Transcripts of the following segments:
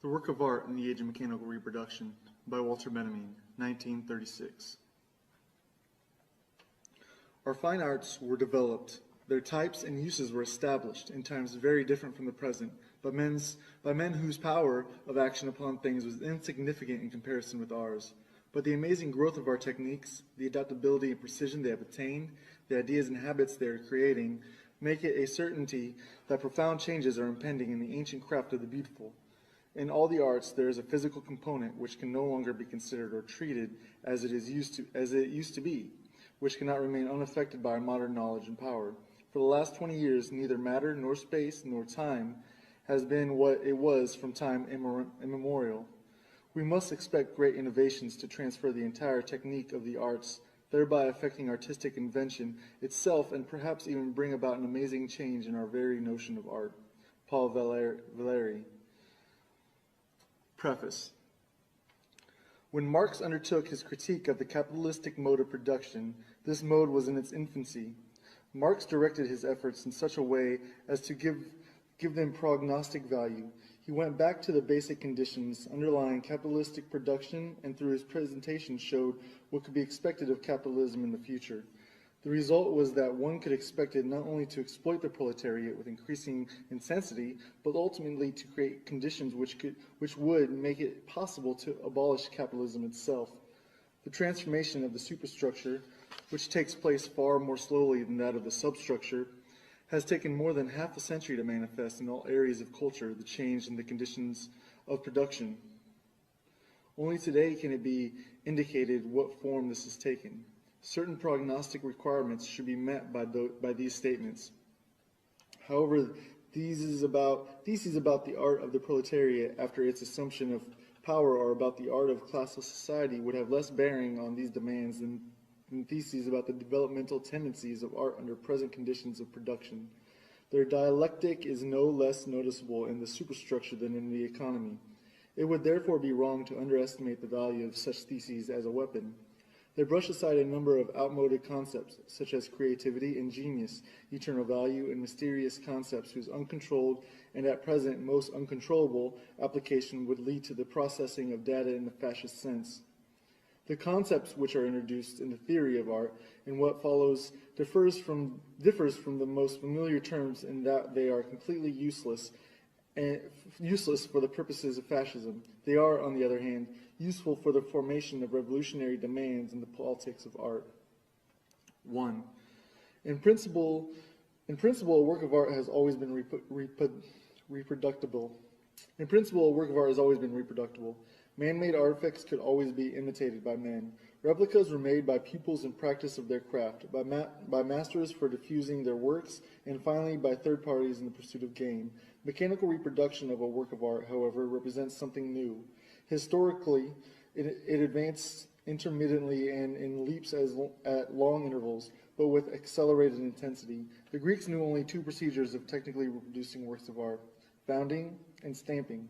The Work of Art in the Age of Mechanical Reproduction by Walter Benjamin, 1936. Our fine arts were developed, their types and uses were established in times very different from the present, by men whose power of action upon things was insignificant in comparison with ours. But the amazing growth of our techniques, the adaptability and precision they have attained, the ideas and habits they are creating, make it a certainty that profound changes are impending in the ancient craft of the beautiful. In all the arts, there is a physical component which can no longer be considered or treated as it used to be, which cannot remain unaffected by our modern knowledge and power. For the last 20 years, neither matter nor space nor time has been what it was from time immemorial. We must expect great innovations to transfer the entire technique of the arts, thereby affecting artistic invention itself and perhaps even bring about an amazing change in our very notion of art. Paul Valéry. Preface. When Marx undertook his critique of the capitalistic mode of production, this mode was in its infancy. Marx directed his efforts in such a way as to give them prognostic value. He went back to the basic conditions underlying capitalistic production and through his presentation showed what could be expected of capitalism in the future. The result was that one could expect it not only to exploit the proletariat with increasing intensity, but ultimately to create conditions which would make it possible to abolish capitalism itself. The transformation of the superstructure, which takes place far more slowly than that of the substructure, has taken more than half a century to manifest in all areas of culture the change in the conditions of production. Only today can it be indicated what form this has taken. Certain prognostic requirements should be met by these statements. However, theses about the art of the proletariat after its assumption of power or about the art of classless society would have less bearing on these demands than theses about the developmental tendencies of art under present conditions of production. Their dialectic is no less noticeable in the superstructure than in the economy. It would therefore be wrong to underestimate the value of such theses as a weapon. They brush aside a number of outmoded concepts, such as creativity and genius, eternal value, and mysterious concepts whose uncontrolled and at present most uncontrollable application would lead to the processing of data in the fascist sense. The concepts which are introduced in the theory of art and what follows differs from the most familiar terms in that they are completely useless for the purposes of fascism. They are, on the other hand, useful for the formation of revolutionary demands in the politics of art. 1. In principle, a work of art has always been reproducible. In principle, a work of art has always been reproducible. Man-made artifacts could always be imitated by men. Replicas were made by pupils in practice of their craft, by masters for diffusing their works, and finally by third parties in the pursuit of gain. Mechanical reproduction of a work of art, however, represents something new. Historically, it advanced intermittently and in leaps at long intervals, but with accelerated intensity. The Greeks knew only two procedures of technically reproducing works of art: founding and stamping.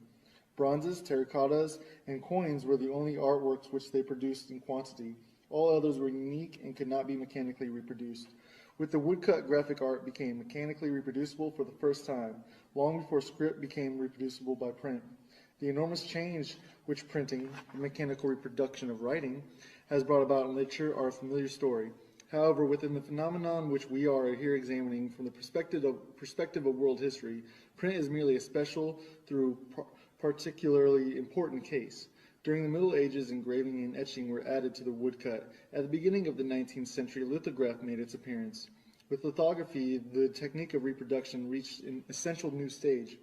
Bronzes, terracottas, and coins were the only artworks which they produced in quantity. All others were unique and could not be mechanically reproduced. With the woodcut, graphic art became mechanically reproducible for the first time, long before script became reproducible by print. The enormous change which printing, the mechanical reproduction of writing, has brought about in literature are a familiar story. However, within the phenomenon which we are here examining from the perspective of world history, print is merely a special, though particularly important case. During the Middle Ages, engraving and etching were added to the woodcut. At the beginning of the 19th century, lithograph made its appearance. With lithography, the technique of reproduction reached an essential new stage.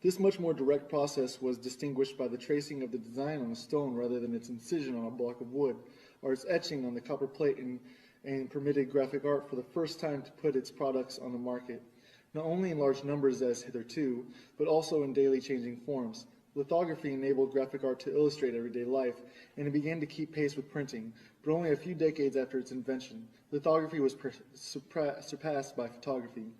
This much more direct process was distinguished by the tracing of the design on a stone rather than its incision on a block of wood, or its etching on the copper plate, and permitted graphic art for the first time to put its products on the market, not only in large numbers as hitherto, but also in daily changing forms. Lithography enabled graphic art to illustrate everyday life, and it began to keep pace with printing, but only a few decades after its invention. Lithography was surpassed by photography.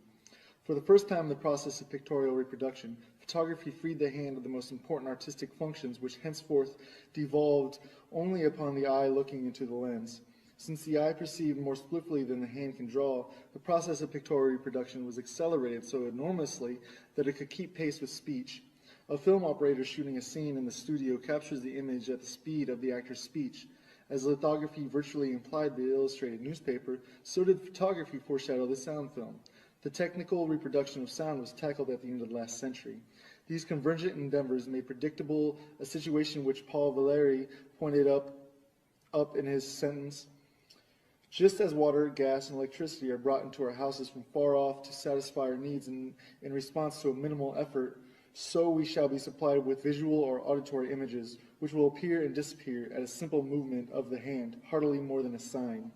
For the first time in the process of pictorial reproduction, photography freed the hand of the most important artistic functions which henceforth devolved only upon the eye looking into the lens. Since the eye perceived more swiftly than the hand can draw, the process of pictorial reproduction was accelerated so enormously that it could keep pace with speech. A film operator shooting a scene in the studio captures the image at the speed of the actor's speech. As lithography virtually implied the illustrated newspaper, so did photography foreshadow the sound film. The technical reproduction of sound was tackled at the end of the last century. These convergent endeavors made predictable a situation which Paul Valéry pointed up in his sentence: just as water, gas, and electricity are brought into our houses from far off to satisfy our needs in response to a minimal effort, so we shall be supplied with visual or auditory images, which will appear and disappear at a simple movement of the hand, hardly more than a sign.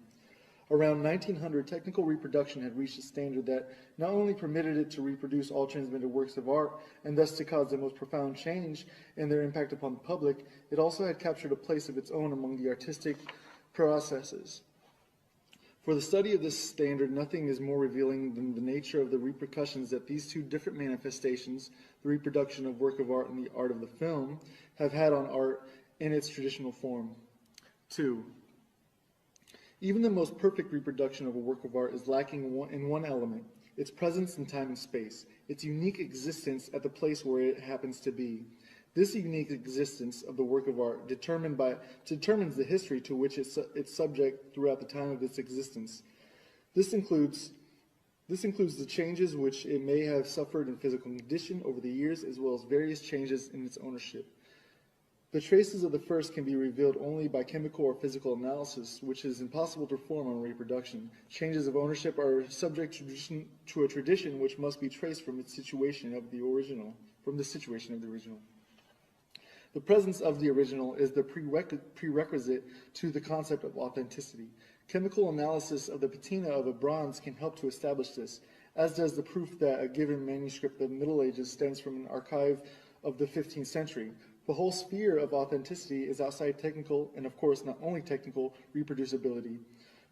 Around 1900, technical reproduction had reached a standard that not only permitted it to reproduce all transmitted works of art, and thus to cause the most profound change in their impact upon the public, it also had captured a place of its own among the artistic processes. For the study of this standard, nothing is more revealing than the nature of the repercussions that these two different manifestations, the reproduction of work of art and the art of the film, have had on art in its traditional form. 2. Even the most perfect reproduction of a work of art is lacking in one element: its presence in time and space, its unique existence at the place where it happens to be. This unique existence of the work of art determines the history to which it's subject throughout the time of its existence. This includes the changes which it may have suffered in physical condition over the years, as well as various changes in its ownership. The traces of the first can be revealed only by chemical or physical analysis, which is impossible to perform on reproduction. Changes of ownership are subject to a tradition which must be traced from its situation of the original. The presence of the original is the prerequisite to the concept of authenticity. Chemical analysis of the patina of a bronze can help to establish this, as does the proof that a given manuscript of the Middle Ages stems from an archive of the 15th century. The whole sphere of authenticity is outside technical, and of course not only technical, reproducibility.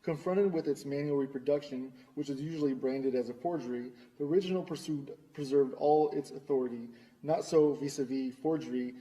Confronted with its manual reproduction, which is usually branded as a forgery, the original preserved all its authority. Not so vis-a-vis forgery.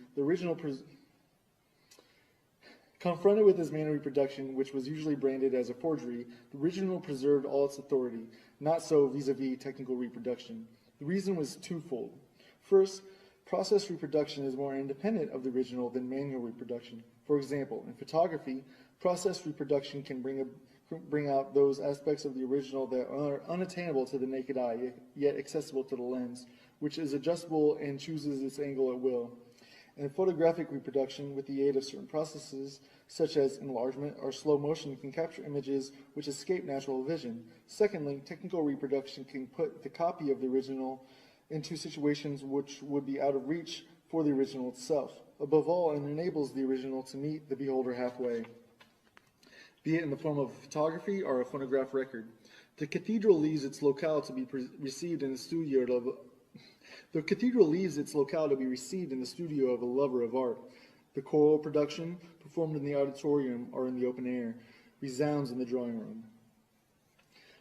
Confronted with its manual reproduction, which was usually branded as a forgery, the original preserved all its authority. Not so vis-a-vis technical reproduction. The reason was twofold. First, process reproduction is more independent of the original than manual reproduction. For example, in photography, process reproduction can bring out those aspects of the original that are unattainable to the naked eye, yet accessible to the lens, which is adjustable and chooses its angle at will. In photographic reproduction, with the aid of certain processes, such as enlargement or slow motion, can capture images which escape natural vision. Secondly, technical reproduction can put the copy of the original into situations which would be out of reach for the original itself. Above all, it enables the original to meet the beholder halfway, be it in the form of photography or a phonograph record. The cathedral leaves its locale to be received in the studio of a lover of art. The choral production, performed in the auditorium or in the open air, resounds in the drawing room.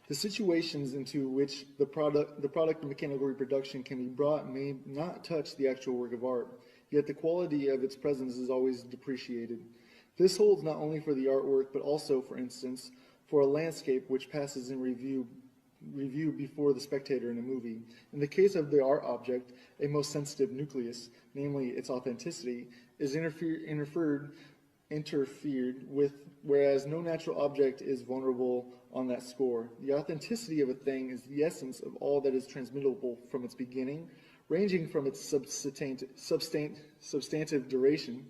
The situations into which the product of mechanical reproduction can be brought may not touch the actual work of art, yet the quality of its presence is always depreciated. This holds not only for the artwork, but also, for instance, for a landscape which passes in review before the spectator in a movie. In the case of the art object, a most sensitive nucleus, namely its authenticity, is interfered with, whereas no natural object is vulnerable on that score. The authenticity of a thing is the essence of all that is transmittable from its beginning, ranging from its substantive duration.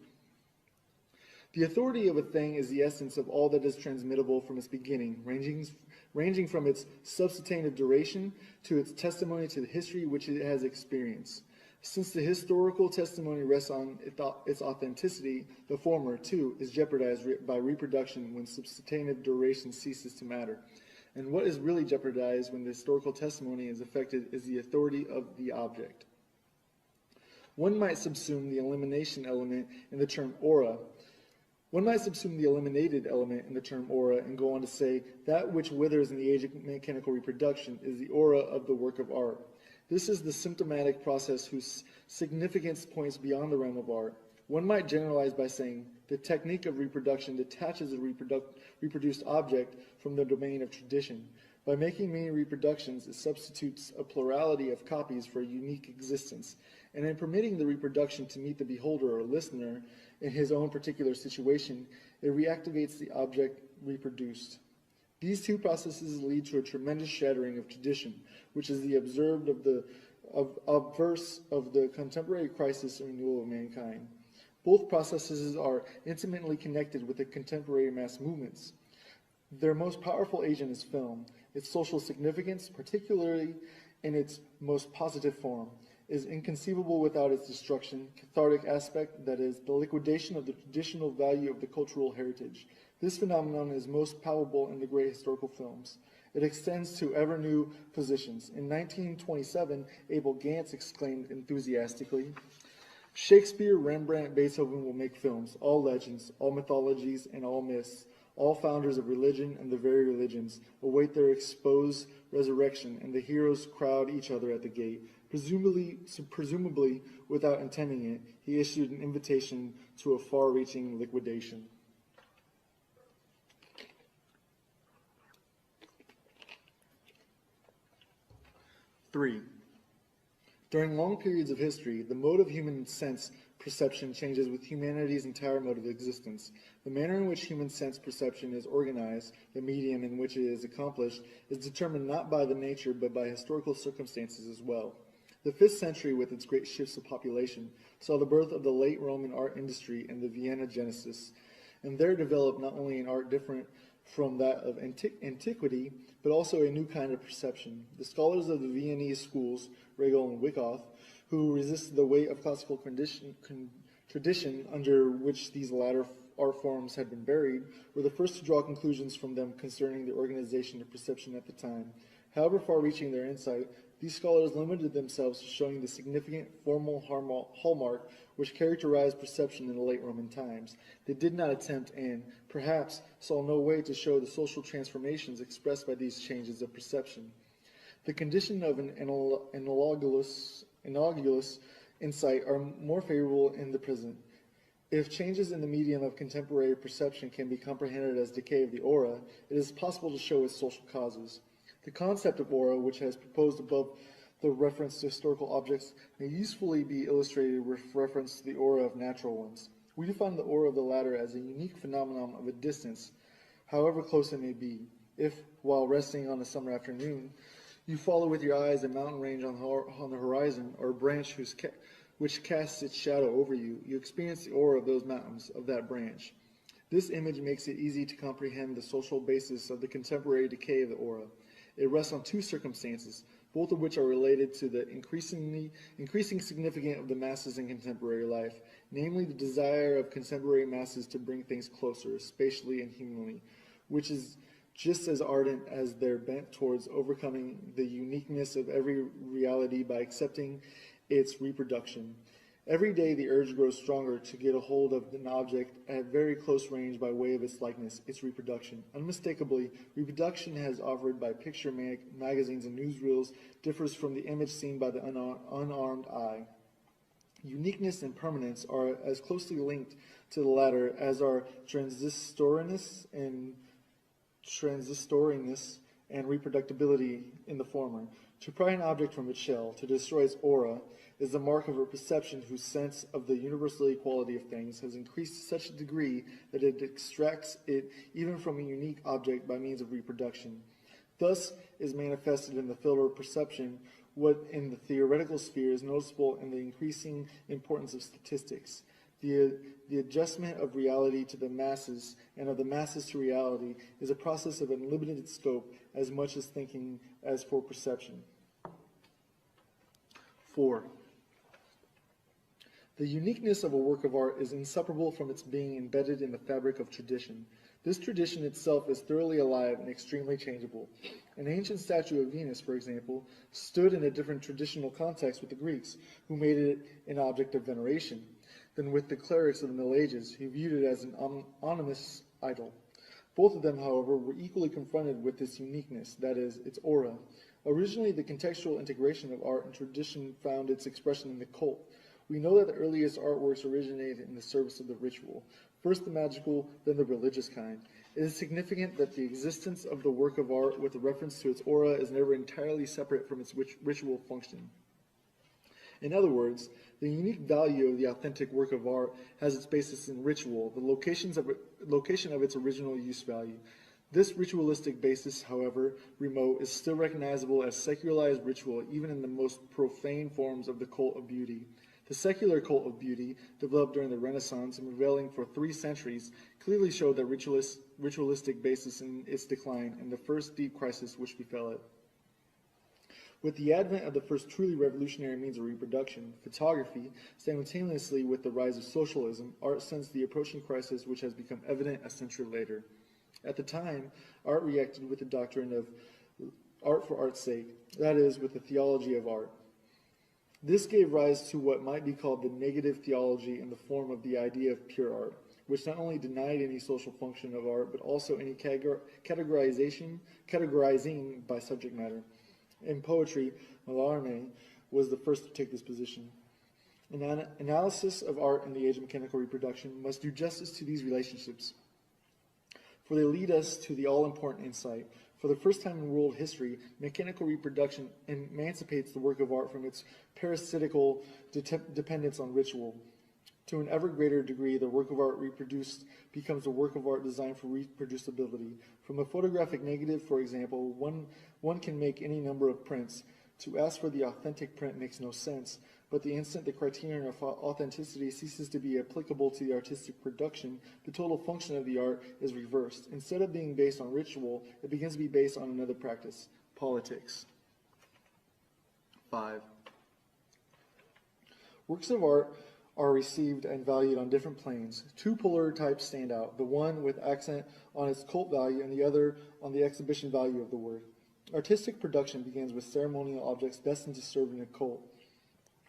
The authority of a thing is the essence of all that is transmittable from its beginning, ranging from its substantive duration to its testimony to the history which it has experienced. Since the historical testimony rests on its authenticity, the former, too, is jeopardized by reproduction when substantive duration ceases to matter. And what is really jeopardized when the historical testimony is affected is the authority of the object. One might subsume the elimination element in the term aura. One might subsume the eliminated element in the term aura and go on to say that which withers in the age of mechanical reproduction is the aura of the work of art. This is the symptomatic process whose significance points beyond the realm of art. One might generalize by saying the technique of reproduction detaches a reproduced object from the domain of tradition. By making many reproductions, it substitutes a plurality of copies for a unique existence, and in permitting the reproduction to meet the beholder or listener in his own particular situation, it reactivates the object reproduced. These two processes lead to a tremendous shattering of tradition, which is the observed obverse of the contemporary crisis and renewal of mankind. Both processes are intimately connected with the contemporary mass movements. Their most powerful agent is film. Its social significance, particularly in its most positive form, is inconceivable without its destruction, cathartic aspect, that is, the liquidation of the traditional value of the cultural heritage. This phenomenon is most palpable in the great historical films. It extends to ever new positions. In 1927, Abel Gance exclaimed enthusiastically, "Shakespeare, Rembrandt, Beethoven will make films, all legends, all mythologies, and all myths. All founders of religion and the very religions await their exposed resurrection, and the heroes crowd each other at the gate." Presumably, without intending it, he issued an invitation to a far-reaching liquidation. Three, during long periods of history, the mode of human sense perception changes with humanity's entire mode of existence. The manner in which human sense perception is organized, the medium in which it is accomplished, is determined not by the nature but by historical circumstances as well. The 5th century, with its great shifts of population, saw the birth of the late Roman art industry and the Vienna Genesis, and there developed not only an art different from that of antiquity, but also a new kind of perception. The scholars of the Viennese schools, Regel and Wyckoff, who resisted the weight of classical tradition under which these latter art forms had been buried, were the first to draw conclusions from them concerning the organization of perception at the time. However far-reaching their insight, these scholars limited themselves to showing the significant formal hallmark which characterized perception in the late Roman times. They did not attempt and, perhaps, saw no way to show the social transformations expressed by these changes of perception. The condition of an analogous insight are more favorable in the present. If changes in the medium of contemporary perception can be comprehended as decay of the aura, it is possible to show its social causes. The concept of aura, which has proposed above the reference to historical objects, may usefully be illustrated with reference to the aura of natural ones. We define the aura of the latter as a unique phenomenon of a distance, however close it may be. If, while resting on a summer afternoon, you follow with your eyes a mountain range on the horizon, or a branch which casts its shadow over you, you experience the aura of those mountains, of that branch. This image makes it easy to comprehend the social basis of the contemporary decay of the aura. It rests on two circumstances, both of which are related to the increasing significance of the masses in contemporary life, namely the desire of contemporary masses to bring things closer, spatially and humanly, which is just as ardent as their bent towards overcoming the uniqueness of every reality by accepting its reproduction. Every day the urge grows stronger to get a hold of an object at very close range by way of its likeness, its reproduction. Unmistakably, reproduction as offered by picture magazines and newsreels differs from the image seen by the unarmed eye. Uniqueness and permanence are as closely linked to the latter as are transistoriness and reproducibility in the former. To pry an object from its shell, to destroy its aura, is the mark of a perception whose sense of the universal equality of things has increased to such a degree that it extracts it even from a unique object by means of reproduction. Thus is manifested in the field of perception what in the theoretical sphere is noticeable in the increasing importance of statistics. The adjustment of reality to the masses and of the masses to reality is a process of unlimited scope as much as thinking as for perception. 4. The uniqueness of a work of art is inseparable from its being embedded in the fabric of tradition. This tradition itself is thoroughly alive and extremely changeable. An ancient statue of Venus, for example, stood in a different traditional context with the Greeks, who made it an object of veneration, than with the clerics of the Middle Ages, who viewed it as an ominous idol. Both of them, however, were equally confronted with this uniqueness, that is, its aura. Originally, the contextual integration of art and tradition found its expression in the cult. We know that the earliest artworks originated in the service of the ritual. first the magical, then the religious kind. It is significant that the existence of the work of art with a reference to its aura is never entirely separate from its ritual function. In other words, the unique value of the authentic work of art has its basis in ritual, the location of its original use value. This ritualistic basis, however remote, is still recognizable as secularized ritual even in the most profane forms of the cult of beauty. The secular cult of beauty, developed during the Renaissance and prevailing for 3 centuries, clearly showed that ritualistic basis in its decline and the first deep crisis which befell it. With the advent of the first truly revolutionary means of reproduction, photography, simultaneously with the rise of socialism, art sensed the approaching crisis which has become evident a century later. At the time, art reacted with the doctrine of art for art's sake, that is, with the theology of art. This gave rise to what might be called the negative theology in the form of the idea of pure art, which not only denied any social function of art, but also any categorizing by subject matter. In poetry, Mallarmé was the first to take this position. An analysis of art in the age of mechanical reproduction must do justice to these relationships, for they lead us to the all-important insight. For the first time in world history, mechanical reproduction emancipates the work of art from its parasitical dependence on ritual. To an ever greater degree, the work of art reproduced becomes a work of art designed for reproducibility. From a photographic negative, for example, one can make any number of prints. To ask for the authentic print makes no sense, but the instant the criterion of authenticity ceases to be applicable to the artistic production, the total function of the art is reversed. Instead of being based on ritual, it begins to be based on another practice, politics. 5. Works of art are received and valued on different planes. 2 polar types stand out, the one with accent on its cult value and the other on the exhibition value of the work. Artistic production begins with ceremonial objects destined to serve in a cult.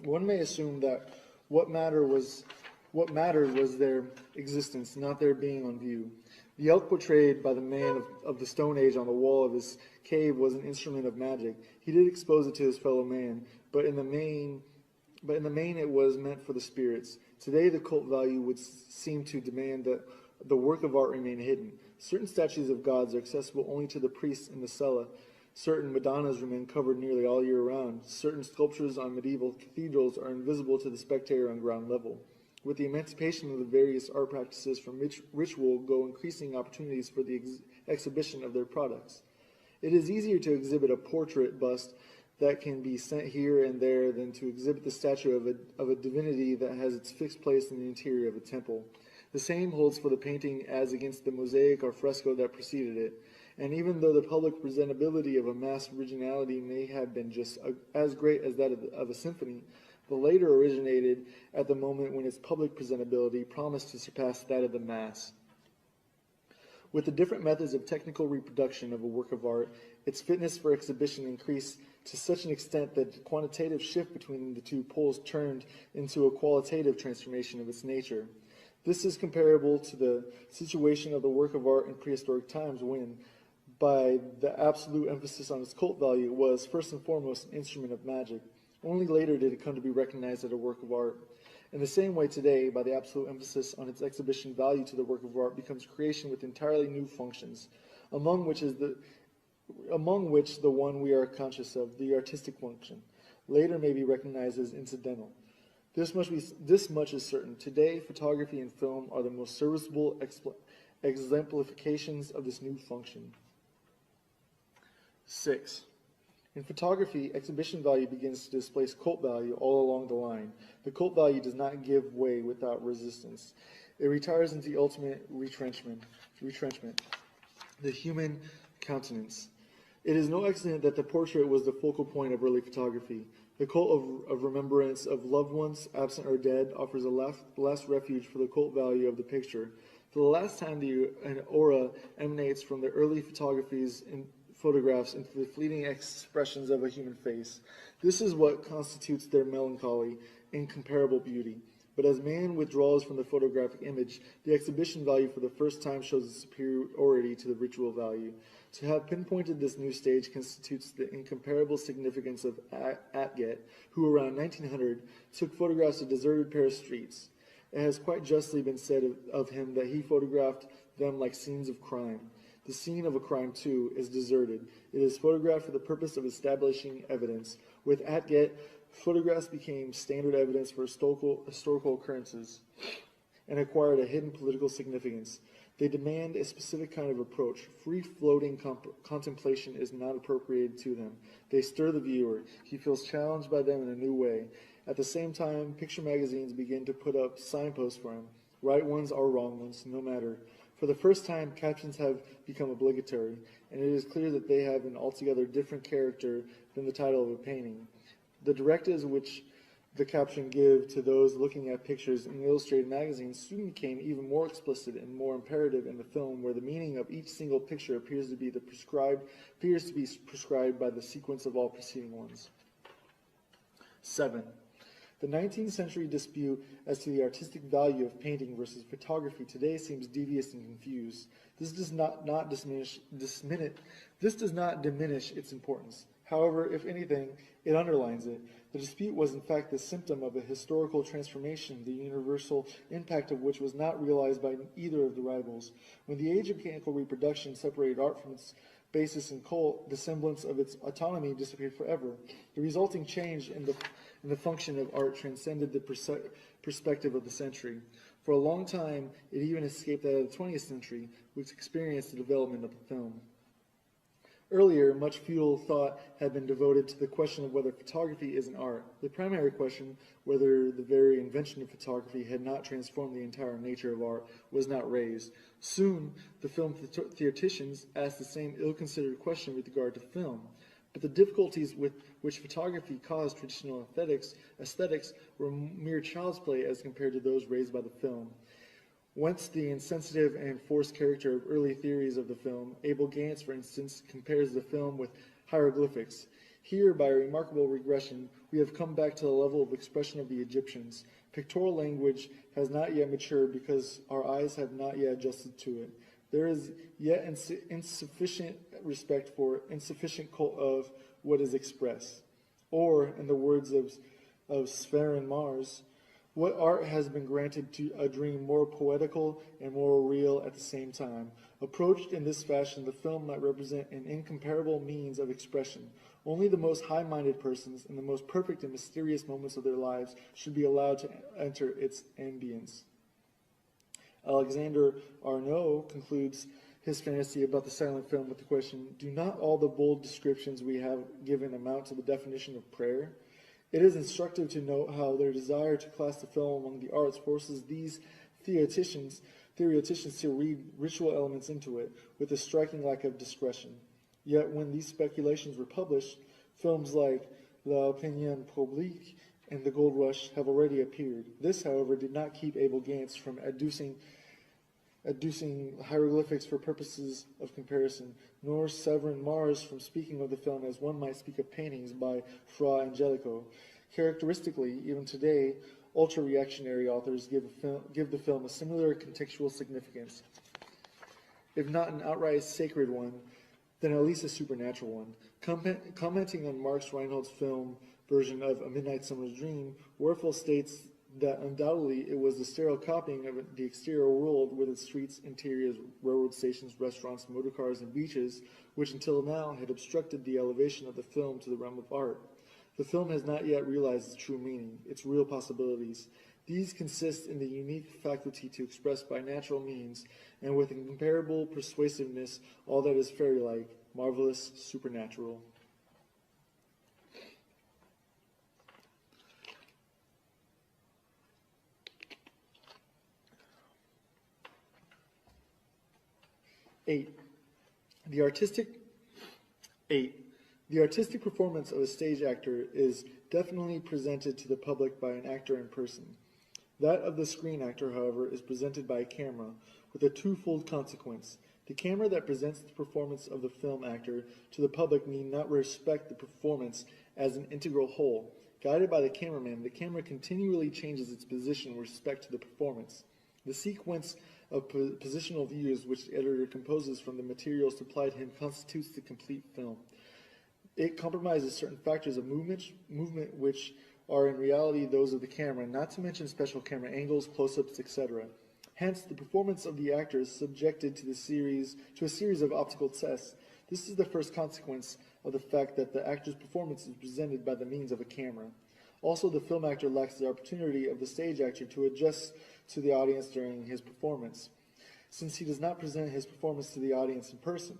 One may assume that what mattered was their existence, not their being on view. The elk portrayed by the man of the Stone Age on the wall of his cave was an instrument of magic. He did expose it to his fellow man, but in the main it was meant for the spirits. Today the cult value would seem to demand that the work of art remain hidden. Certain statues of gods are accessible only to the priests in the cella. Certain Madonnas remain covered nearly all year round. Certain sculptures on medieval cathedrals are invisible to the spectator on ground level. With the emancipation of the various art practices from ritual go increasing opportunities for the exhibition of their products. It is easier to exhibit a portrait bust that can be sent here and there than to exhibit the statue of a divinity that has its fixed place in the interior of a temple. The same holds for the painting as against the mosaic or fresco that preceded it. And even though the public presentability of a mass originality may have been just as great as that of a symphony, the later originated at the moment when its public presentability promised to surpass that of the mass. With the different methods of technical reproduction of a work of art, its fitness for exhibition increased to such an extent that the quantitative shift between the 2 poles turned into a qualitative transformation of its nature. This is comparable to the situation of the work of art in prehistoric times when, by the absolute emphasis on its cult value, it was first and foremost an instrument of magic. Only later did it come to be recognized as a work of art. In the same way today, by the absolute emphasis on its exhibition value to the work of art becomes creation with entirely new functions, among which the one we are conscious of, the artistic function, later may be recognized as incidental. This much is certain. Today, photography and film are the most serviceable exemplifications of this new function. 6. In photography, exhibition value begins to displace cult value all along the line. The cult value does not give way without resistance. It retires into the ultimate retrenchment, the human countenance. It is no accident that the portrait was the focal point of early photography. The cult of remembrance of loved ones, absent or dead, offers a last refuge for the cult value of the picture. For the last time, an aura emanates from the early photographs into the fleeting expressions of a human face. This is what constitutes their melancholy, incomparable beauty. But as man withdraws from the photographic image, the exhibition value for the first time shows its superiority to the ritual value. To have pinpointed this new stage constitutes the incomparable significance of Atget, who around 1900 took photographs of deserted Paris streets. It has quite justly been said of him that he photographed them like scenes of crime. The scene of a crime, too, is deserted. It is photographed for the purpose of establishing evidence. With Atget, photographs became standard evidence for historical occurrences and acquired a hidden political significance. They demand a specific kind of approach. Free-floating contemplation is not appropriated to them. They stir the viewer. He feels challenged by them in a new way. At the same time, picture magazines begin to put up signposts for him. Right ones or wrong ones, no matter. For the first time, captions have become obligatory, and it is clear that they have an altogether different character than the title of a painting. The directives which the caption give to those looking at pictures in illustrated magazines soon became even more explicit and more imperative in the film, where the meaning of each single picture appears to be prescribed by the sequence of all preceding ones. 7. The 19th century dispute as to the artistic value of painting versus photography today seems devious and confused. This does not diminish its importance. However, if anything, it underlines it. The dispute was in fact the symptom of a historical transformation, the universal impact of which was not realized by either of the rivals. When the age of mechanical reproduction separated art from its basis and cult, the semblance of its autonomy disappeared forever. The resulting change in the function of art transcended the perspective of the century. For a long time, it even escaped that of the 20th century, which experienced the development of the film. Earlier, much futile thought had been devoted to the question of whether photography is an art. The primary question, whether the very invention of photography had not transformed the entire nature of art, was not raised. Soon, the film theoreticians asked the same ill-considered question with regard to film. But the difficulties with which photography caused traditional aesthetics were mere child's play as compared to those raised by the film. Whence the insensitive and forced character of early theories of the film. Abel Gance, for instance, compares the film with hieroglyphics. Here, by a remarkable regression, we have come back to the level of expression of the Egyptians. Pictorial language has not yet matured because our eyes have not yet adjusted to it. There is yet insufficient respect for insufficient cult of what is expressed. Or, in the words of Sven Mars, what art has been granted to a dream more poetical and more real at the same time. Approached in this fashion, the film might represent an incomparable means of expression. Only the most high-minded persons in the most perfect and mysterious moments of their lives should be allowed to enter its ambience. Alexander Arnault concludes his fantasy about the silent film with the question, do not all the bold descriptions we have given amount to the definition of prayer? It is instructive to note how their desire to class the film among the arts forces these theoreticians to read ritual elements into it with a striking lack of discretion. Yet when these speculations were published, films like L'Opinion Publique and The Gold Rush have already appeared. This, however, did not keep Abel Gance from adducing hieroglyphics for purposes of comparison, nor Severin Mars from speaking of the film as one might speak of paintings by Fra Angelico. Characteristically, even today, ultra-reactionary authors give the film a similar contextual significance, if not an outright sacred one, then at least a supernatural one. Commenting on Marx Reinhold's film version of A Midnight Summer's Dream, Werfel states that undoubtedly it was the sterile copying of the exterior world with its streets, interiors, railroad stations, restaurants, motor cars, and beaches, which until now had obstructed the elevation of the film to the realm of art. The film has not yet realized its true meaning, its real possibilities. These consist in the unique faculty to express by natural means, and with incomparable persuasiveness, all that is fairy-like, marvelous, supernatural. The artistic performance of a stage actor is definitely presented to the public by an actor in person. That of the screen actor, however, is presented by a camera, with a twofold consequence. The camera that presents the performance of the film actor to the public need not respect the performance as an integral whole. Guided by the cameraman, the camera continually changes its position with respect to the performance. The sequence of positional views which the editor composes from the materials supplied him constitutes the complete film. It compromises certain factors of movement which are in reality those of the camera, not to mention special camera angles, close-ups, etc. Hence, the performance of the actor is subjected to a series of optical tests. This is the first consequence of the fact that the actor's performance is presented by the means of a camera. Also, the film actor lacks the opportunity of the stage actor to adjust to the audience during his performance, since he does not present his performance to the audience in person.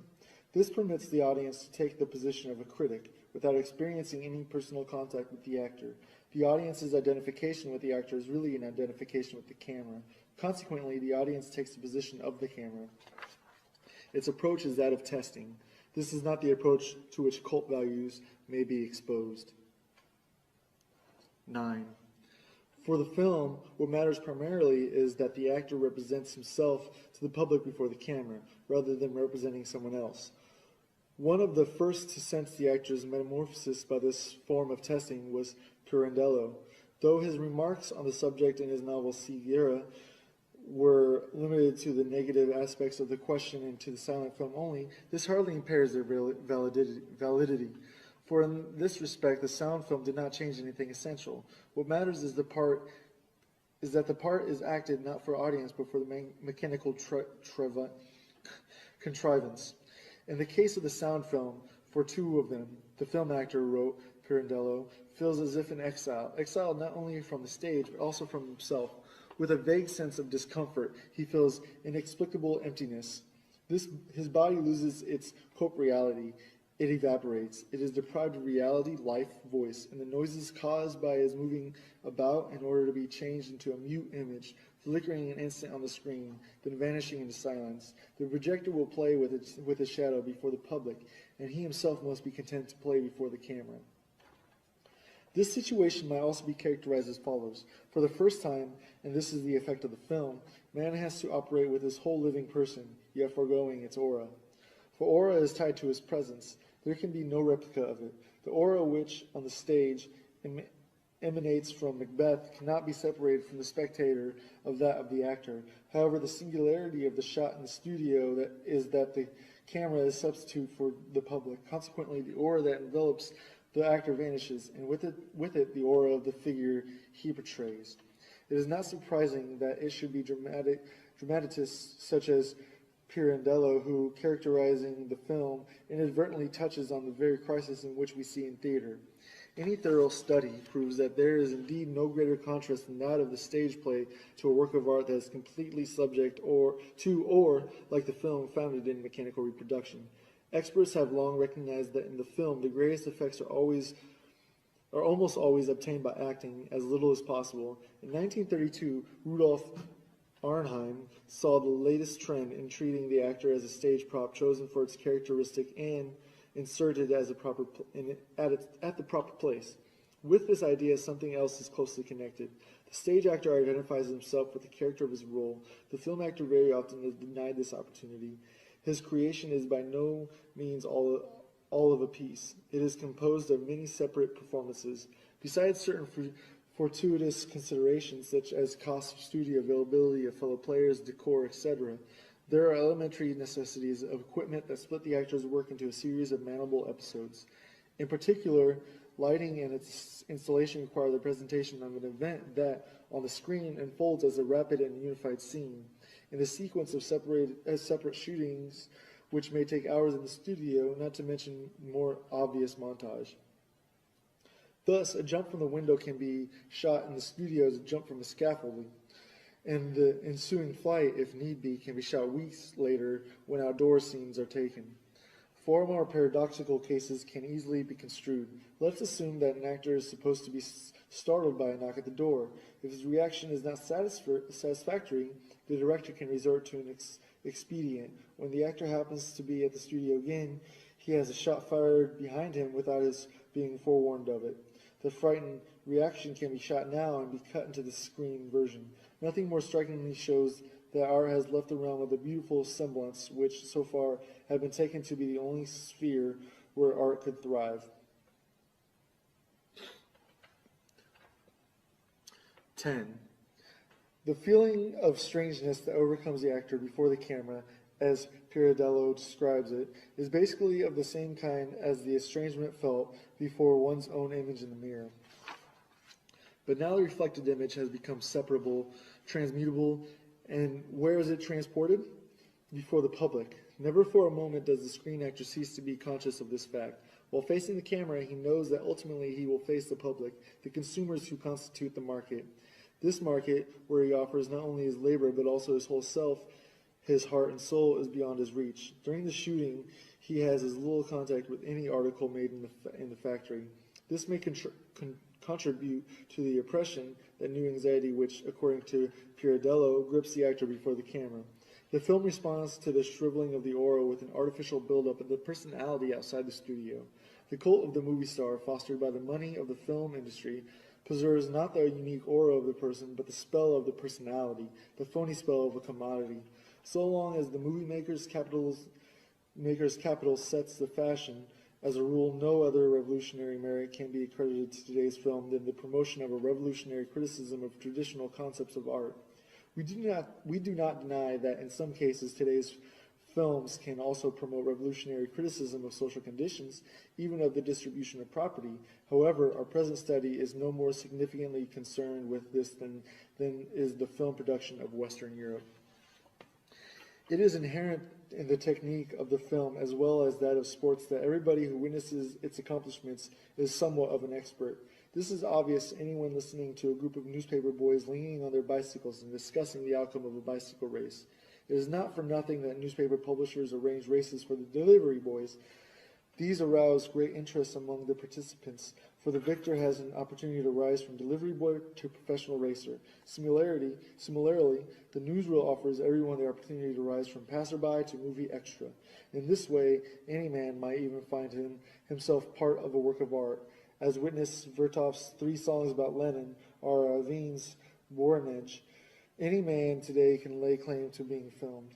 This permits the audience to take the position of a critic without experiencing any personal contact with the actor. The audience's identification with the actor is really an identification with the camera. Consequently, the audience takes the position of the camera. Its approach is that of testing. This is not the approach to which cult values may be exposed. 9. For the film, what matters primarily is that the actor represents himself to the public before the camera, rather than representing someone else. One of the first to sense the actor's metamorphosis by this form of testing was Pirandello. Though his remarks on the subject in his novel Ceguera were limited to the negative aspects of the question and to the silent film only, this hardly impairs their validity. For in this respect, the sound film did not change anything essential. What matters is that the part is acted not for audience, but for the mechanical contrivance. In the case of the sound film, for two of them, the film actor, wrote Pirandello, feels as if in exile, exiled not only from the stage, but also from himself. With a vague sense of discomfort, he feels inexplicable emptiness. His body loses its corporeality. It evaporates. It is deprived of reality, life, voice, and the noises caused by his moving about in order to be changed into a mute image, flickering an instant on the screen, then vanishing into silence. The projector will play with a shadow before the public, and he himself must be content to play before the camera. This situation might also be characterized as follows. For the first time, and this is the effect of the film, man has to operate with his whole living person, yet foregoing its aura. For aura is tied to his presence. There can be no replica of it. The aura which, on the stage, emanates from Macbeth cannot be separated from the spectator of that of the actor. However, the singularity of the shot in the studio is that the camera is substitute for the public. Consequently, the aura that envelops the actor vanishes, and with it the aura of the figure he portrays. It is not surprising that it should be dramatists such as Pirandello, who, characterizing the film, inadvertently touches on the very crisis in which we see in theater. Any thorough study proves that there is indeed no greater contrast than that of the stage play to a work of art that is completely subject or, like the film, founded in mechanical reproduction. Experts have long recognized that in the film, the greatest effects are almost always obtained by acting as little as possible. In 1932, Rudolf Arnheim saw the latest trend in treating the actor as a stage prop chosen for its characteristic and inserted as at the proper place. With this idea, something else is closely connected. The stage actor identifies himself with the character of his role. The film actor very often is denied this opportunity. His creation is by no means all of a piece. It is composed of many separate performances. Besides certain fortuitous considerations such as cost of studio availability of fellow players, decor, etc., there are elementary necessities of equipment that split the actor's work into a series of manageable episodes. In particular, lighting and its installation require the presentation of an event that, on the screen, unfolds as a rapid and unified scene. In the sequence of separate shootings, which may take hours in the studio, not to mention more obvious montage. Thus, a jump from the window can be shot in the studio as a jump from a scaffolding, and the ensuing flight, if need be, can be shot weeks later when outdoor scenes are taken. Far more paradoxical cases can easily be construed. Let's assume that an actor is supposed to be startled by a knock at the door. If his reaction is not satisfactory, the director can resort to an expedient. When the actor happens to be at the studio again, he has a shot fired behind him without his being forewarned of it. The frightened reaction can be shot now and be cut into the screen version. Nothing more strikingly shows that art has left the realm of the beautiful semblance, which so far had been taken to be the only sphere where art could thrive. 10. The feeling of strangeness that overcomes the actor before the camera, as Pirandello describes it, is basically of the same kind as the estrangement felt before one's own image in the mirror. But now the reflected image has become separable, transmutable, and where is it transported? Before the public. Never for a moment does the screen actor cease to be conscious of this fact. While facing the camera, he knows that ultimately he will face the public, the consumers who constitute the market. This market, where he offers not only his labor but also his whole self, his heart and soul, is beyond his reach. During the shooting, he has as little contact with any article made in the factory. This may contribute to the oppression, that new anxiety which, according to Pirandello, grips the actor before the camera. The film responds to the shriveling of the aura with an artificial buildup of the personality outside the studio. The cult of the movie star, fostered by the money of the film industry, preserves not the unique aura of the person, but the spell of the personality, the phony spell of a commodity. So long as the movie maker's capital sets the fashion, as a rule, no other revolutionary merit can be accredited to today's film than the promotion of a revolutionary criticism of traditional concepts of art. We do not deny that in some cases today's films can also promote revolutionary criticism of social conditions, even of the distribution of property. However, our present study is no more significantly concerned with this than is the film production of Western Europe. It is inherent in the technique of the film as well as that of sports that everybody who witnesses its accomplishments is somewhat of an expert. This is obvious to anyone listening to a group of newspaper boys leaning on their bicycles and discussing the outcome of a bicycle race. It is not for nothing that newspaper publishers arrange races for the delivery boys. These arouse great interest among the participants, for the victor has an opportunity to rise from delivery boy to professional racer. Similarly, the newsreel offers everyone the opportunity to rise from passerby to movie extra. In this way, any man might even find himself part of a work of art, as witness Vertov's 3 songs about Lenin or Aveen's Voronezh. Any man today can lay claim to being filmed.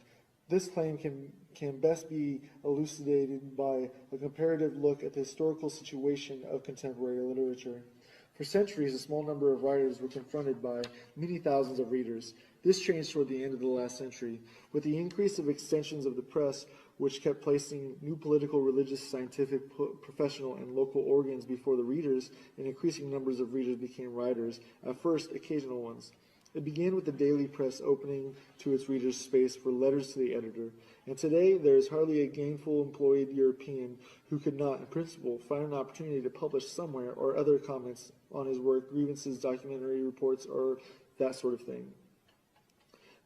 This claim can best be elucidated by a comparative look at the historical situation of contemporary literature. For centuries, a small number of writers were confronted by many thousands of readers. This changed toward the end of the last century. With the increase of extensions of the press, which kept placing new political, religious, scientific, professional, and local organs before the readers, and increasing numbers of readers became writers, at first occasional ones. It began with the daily press opening to its readers space for letters to the editor, and today there is hardly a gainful employed European who could not, in principle, find an opportunity to publish somewhere or other comments on his work, grievances, documentary reports, or that sort of thing.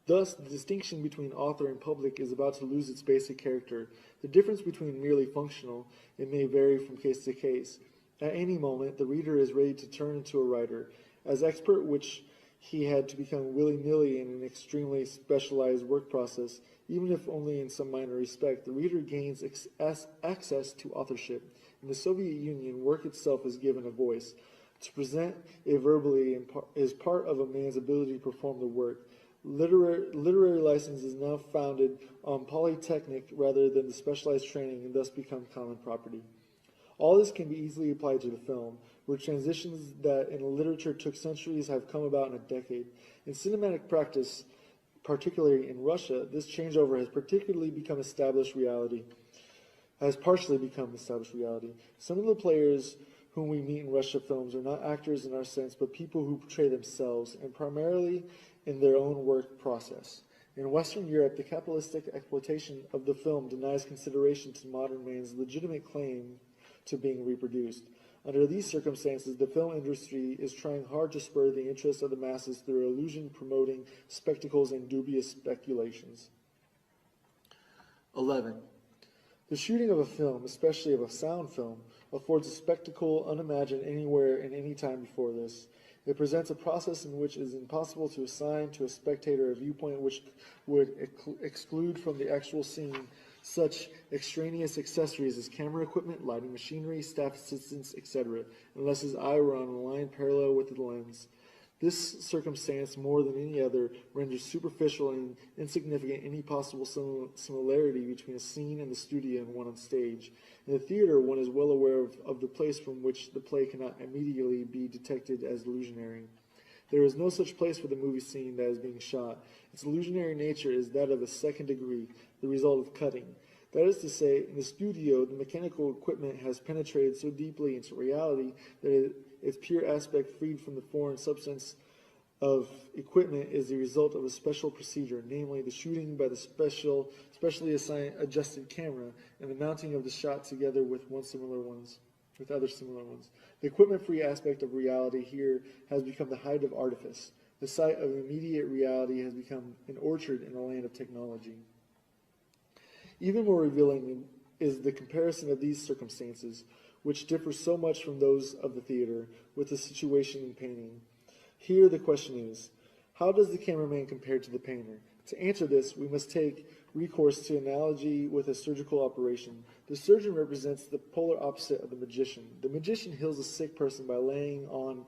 Thus, the distinction between author and public is about to lose its basic character. The difference between merely functional, it may vary from case to case. At any moment, the reader is ready to turn into a writer. As expert which he had to become willy-nilly in an extremely specialized work process, even if only in some minor respect, the reader gains access to authorship. In the Soviet Union, work itself is given a voice. To present it verbally is part of a man's ability to perform the work. Literary license is now founded on polytechnic rather than the specialized training and thus become common property. All this can be easily applied to the film, where transitions that in literature took centuries have come about in a decade. In cinematic practice, particularly in Russia, this changeover has partially become established reality. Some of the players whom we meet in Russia films are not actors in our sense, but people who portray themselves, and primarily in their own work process. In Western Europe, the capitalistic exploitation of the film denies consideration to modern man's legitimate claim to being reproduced. Under these circumstances, the film industry is trying hard to spur the interest of the masses through illusion-promoting spectacles and dubious speculations. 11. The shooting of a film, especially of a sound film, affords a spectacle unimagined anywhere and any time before this. It presents a process in which it is impossible to assign to a spectator a viewpoint which would exclude from the actual scene such extraneous accessories as camera equipment, lighting machinery, staff assistants, etc., unless his eye were on a line parallel with the lens. This circumstance, more than any other, renders superficial and insignificant any possible similarity between a scene in the studio and one on stage. In the theater, one is well aware of the place from which the play cannot immediately be detected as illusionary. There is no such place for the movie scene that is being shot. Its illusionary nature is that of a second degree, the result of cutting. That is to say, in the studio, the mechanical equipment has penetrated so deeply into reality that its pure aspect freed from the foreign substance of equipment is the result of a special procedure, namely the shooting by the specially adjusted camera and the mounting of the shot together with other similar ones. The equipment-free aspect of reality here has become the height of artifice. The sight of immediate reality has become an orchard in the land of technology. Even more revealing is the comparison of these circumstances, which differ so much from those of the theater, with the situation in painting. Here the question is, how does the cameraman compare to the painter? To answer this, we must take recourse to analogy with a surgical operation. The surgeon represents the polar opposite of the magician. The magician heals a sick person by the laying on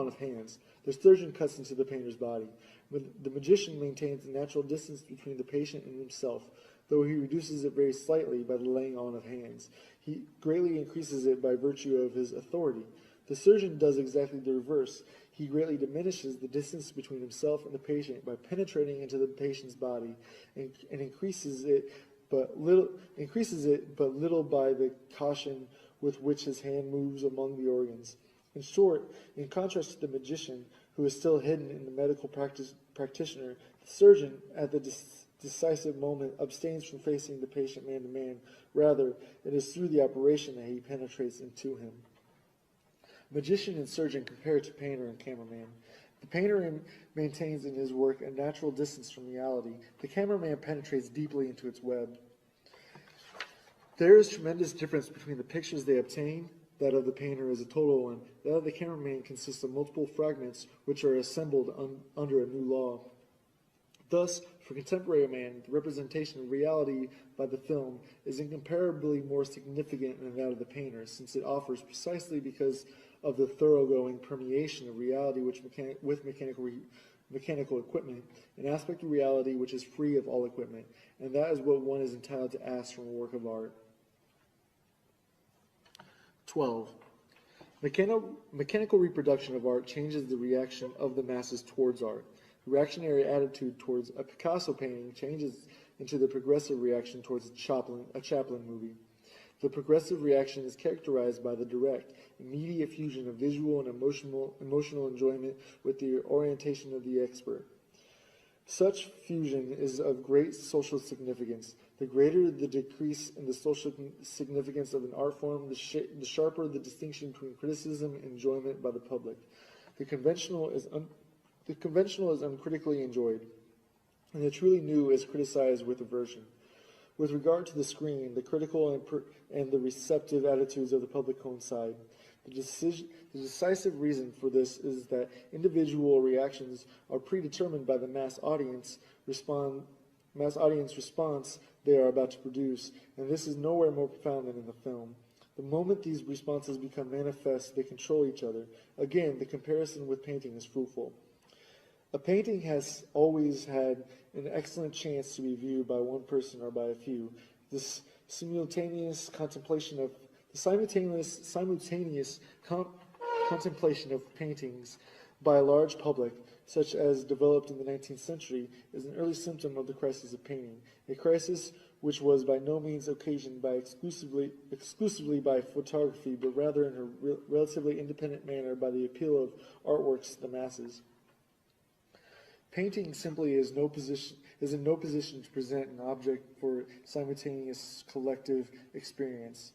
of hands. The surgeon cuts into the painter's body. The magician maintains a natural distance between the patient and himself, though he reduces it very slightly by the laying on of hands. He greatly increases it by virtue of his authority. The surgeon does exactly the reverse. He greatly diminishes the distance between himself and the patient by penetrating into the patient's body and increases it but little by the caution with which his hand moves among the organs. In short, in contrast to the magician, who is still hidden in the medical practitioner, the surgeon, at the decisive moment, abstains from facing the patient man to man. Rather, it is through the operation that he penetrates into him. Magician and surgeon compare to painter and cameraman. The painter maintains in his work a natural distance from reality. The cameraman penetrates deeply into its web. There is tremendous difference between the pictures they obtain. That of the painter is a total one. That of the cameraman consists of multiple fragments which are assembled under a new law. Thus, for contemporary man, the representation of reality by the film is incomparably more significant than that of the painter, since it offers, precisely because of the thoroughgoing permeation of reality with mechanical equipment, an aspect of reality which is free of all equipment, and that is what one is entitled to ask from a work of art. 12. Mechanical reproduction of art changes the reaction of the masses towards art. The reactionary attitude towards a Picasso painting changes into the progressive reaction towards a Chaplin movie. The progressive reaction is characterized by the direct, immediate fusion of visual and emotional enjoyment with the orientation of the expert. Such fusion is of great social significance. The greater the decrease in the social significance of an art form, the sharper the distinction between criticism and enjoyment by the public. The conventional is uncritically enjoyed, and the truly new is criticized with aversion. With regard to the screen, the critical and the receptive attitudes of the public coincide. The decisive reason for this is that individual reactions are predetermined by the mass audience response they are about to produce, and this is nowhere more profound than in the film. The moment these responses become manifest, they control each other. Again, the comparison with painting is fruitful. A painting has always had an excellent chance to be viewed by one person or by a few. This simultaneous contemplation of paintings by a large public, such as developed in the 19th century, is an early symptom of the crisis of painting, a crisis which was by no means occasioned by exclusively by photography, but rather in a relatively independent manner by the appeal of artworks to the masses. Painting simply is in no position to present an object for simultaneous collective experience,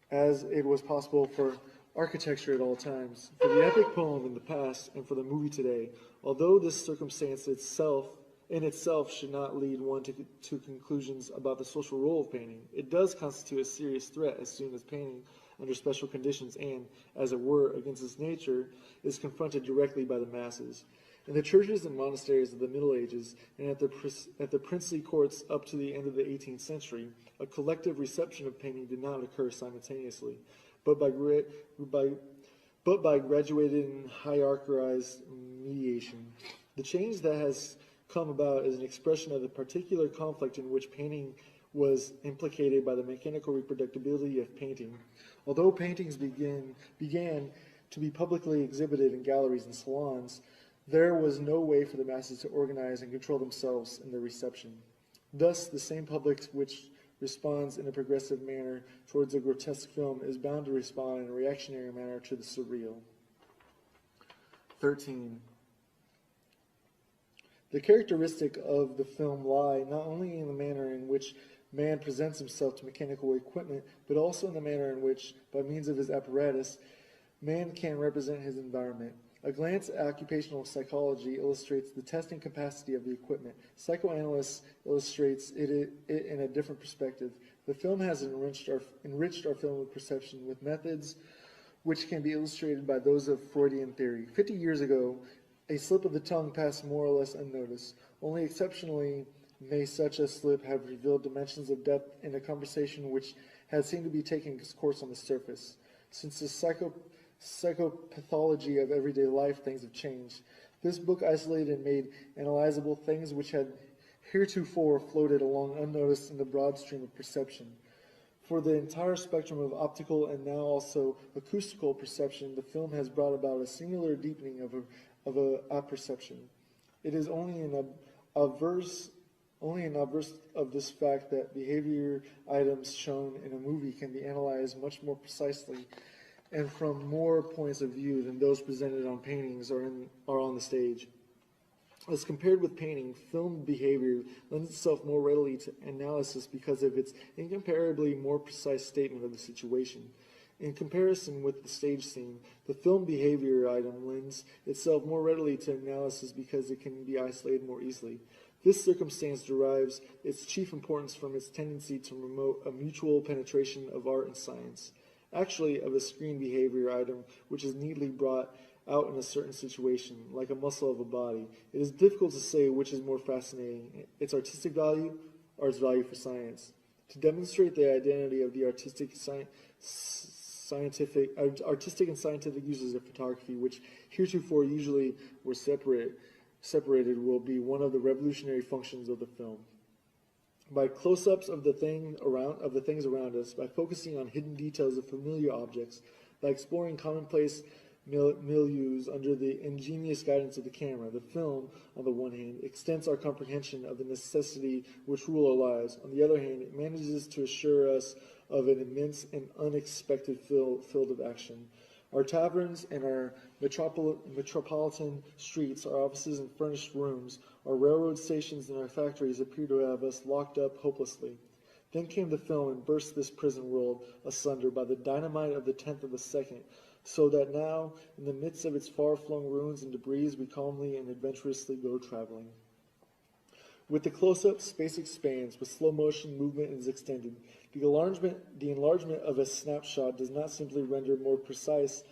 as it was possible for architecture at all times, for the epic poem in the past, and for the movie today. Although this circumstance in itself should not lead one to conclusions about the social role of painting, it does constitute a serious threat as soon as painting, under special conditions and, as it were, against its nature, is confronted directly by the masses. In the churches and monasteries of the Middle Ages, and at the princely courts up to the end of the 18th century, a collective reception of painting did not occur simultaneously, but by graduated and hierarchized mediation. The change that has come about is an expression of the particular conflict in which painting was implicated by the mechanical reproducibility of painting. Although paintings began to be publicly exhibited in galleries and salons, there was no way for the masses to organize and control themselves in their reception. Thus, the same public which responds in a progressive manner towards a grotesque film is bound to respond in a reactionary manner to the surreal. 13. The characteristic of the film lie not only in the manner in which man presents himself to mechanical equipment, but also in the manner in which, by means of his apparatus, man can represent his environment. A glance at occupational psychology illustrates the testing capacity of the equipment. Psychoanalysis illustrates it in a different perspective. The film has enriched our film of perception with methods which can be illustrated by those of Freudian theory. 50 years ago, a slip of the tongue passed more or less unnoticed. Only exceptionally may such a slip have revealed dimensions of depth in a conversation which had seemed to be taking its course on the surface. Since the psychopathology of everyday life, things have changed. This book isolated and made analyzable things which had heretofore floated along unnoticed in the broad stream of perception. For the entire spectrum of optical and now also acoustical perception, the film has brought about a singular deepening of apperception. It is only an obverse of this fact that behavior items shown in a movie can be analyzed much more precisely and from more points of view than those presented on paintings or on the stage. As compared with painting, film behavior lends itself more readily to analysis because of its incomparably more precise statement of the situation. In comparison with the stage scene, the film behavior item lends itself more readily to analysis because it can be isolated more easily. This circumstance derives its chief importance from its tendency to promote a mutual penetration of art and science. Actually, of a screen behavior item which is neatly brought out in a certain situation, like a muscle of a body, it is difficult to say which is more fascinating, its artistic value or its value for science. To demonstrate the identity of the artistic and scientific uses of photography, which heretofore usually were separated, will be one of the revolutionary functions of the film. By close-ups of the things around us, by focusing on hidden details of familiar objects, by exploring commonplace milieus under the ingenious guidance of the camera, the film, on the one hand, extends our comprehension of the necessity which rule our lives. On the other hand, it manages to assure us of an immense and unexpected field of action. Our taverns and our metropolitan streets, our offices and furnished rooms, our railroad stations and our factories appear to have us locked up hopelessly. Then came the film and burst this prison world asunder by the dynamite of the 10th of a second, so that now, in the midst of its far-flung ruins and debris, we calmly and adventurously go traveling. With the close-up, space expands. With slow motion, movement is extended. The enlargement of a snapshot does not simply render more precise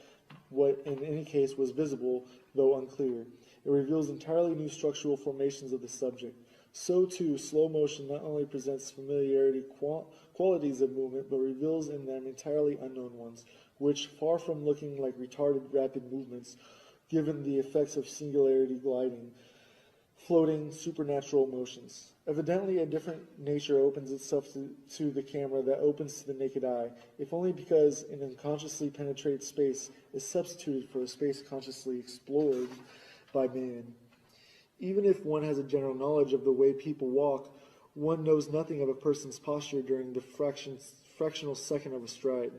what in any case was visible, though unclear. It reveals entirely new structural formations of the subject. So too, slow motion not only presents familiarity qualities of movement, but reveals in them entirely unknown ones, which, far from looking like retarded rapid movements, given the effects of singularity gliding, floating supernatural motions. Evidently, a different nature opens itself to the camera that opens to the naked eye, if only because an unconsciously penetrated space is substituted for a space consciously explored by man. Even if one has a general knowledge of the way people walk, one knows nothing of a person's posture during the fractional second of a stride.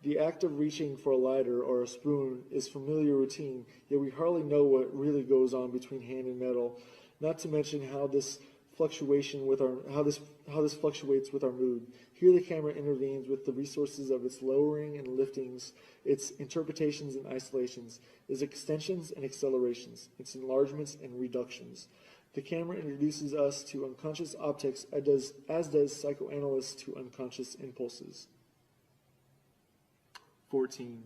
The act of reaching for a lighter or a spoon is familiar routine, yet we hardly know what really goes on between hand and metal, not to mention how this fluctuates with our mood. Here the camera intervenes with the resources of its lowering and liftings, its interpretations and isolations, its extensions and accelerations, its enlargements and reductions. The camera introduces us to unconscious objects as does psychoanalysts to unconscious impulses. 14.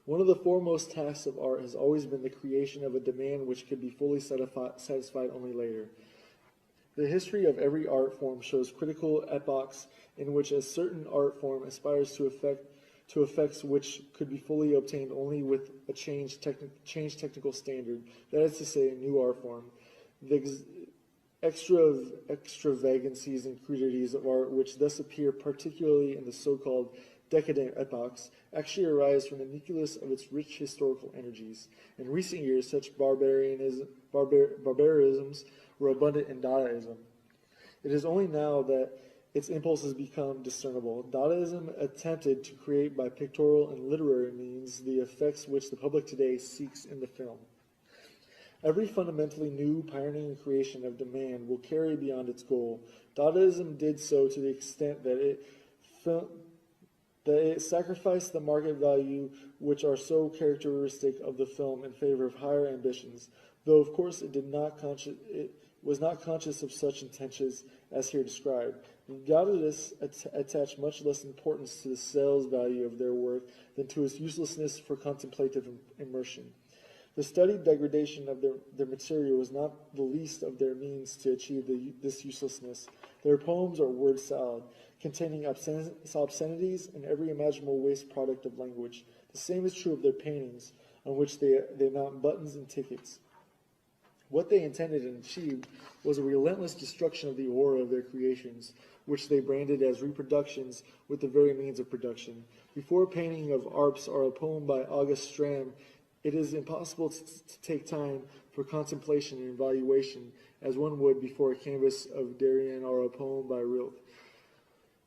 One of the foremost tasks of art has always been the creation of a demand which could be fully satisfied only later. The history of every art form shows critical epochs in which a certain art form aspires to effects which could be fully obtained only with a changed technical standard, that is to say, a new art form. The extravagancies and crudities of art which thus appear, particularly in the so-called decadent epochs, actually arise from the nucleus of its rich historical energies. In recent years, such barbarisms were abundant in Dadaism. It is only now that its impulses become discernible. Dadaism attempted to create by pictorial and literary means the effects which the public today seeks in the film. Every fundamentally new, pioneering creation of demand will carry beyond its goal. Dadaism did so to the extent that it sacrificed the market value which are so characteristic of the film in favor of higher ambitions, though of course it was not conscious of such intentions as here described. The Dadaists attach much less importance to the sales value of their work than to its uselessness for contemplative immersion. The studied degradation of their material was not the least of their means to achieve this uselessness. Their poems are word salad, containing obscenities and every imaginable waste product of language. The same is true of their paintings, on which they mount buttons and tickets. What they intended and achieved was a relentless destruction of the aura of their creations, which they branded as reproductions with the very means of production. Before a painting of Arps or a poem by August Stram, it is impossible to take time for contemplation and evaluation as one would before a canvas of Darien or a poem by Rilke.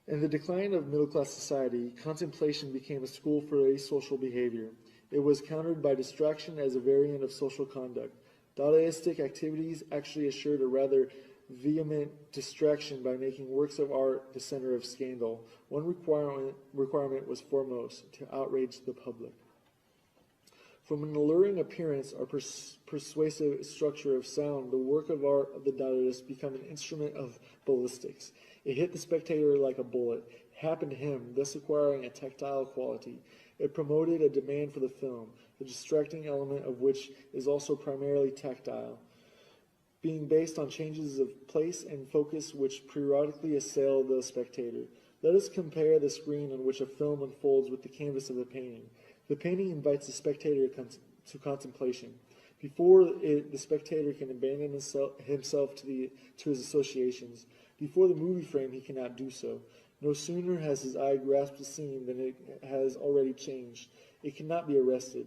In the decline of middle-class society, contemplation became a school for asocial behavior. It was countered by distraction as a variant of social conduct. Dadaistic activities actually assured a rather vehement distraction by making works of art the center of scandal. One requirement was foremost, to outrage the public. From an alluring appearance or persuasive structure of sound, the work of art of the Dadaists became an instrument of ballistics. It hit the spectator like a bullet. It happened to him, thus acquiring a tactile quality. It promoted a demand for the film, the distracting element of which is also primarily tactile, being based on changes of place and focus which periodically assail the spectator. Let us compare the screen on which a film unfolds with the canvas of the painting. The painting invites the spectator to contemplation. Before it, the spectator can abandon himself to his associations. Before the movie frame, he cannot do so. No sooner has his eye grasped the scene than it has already changed. It cannot be arrested.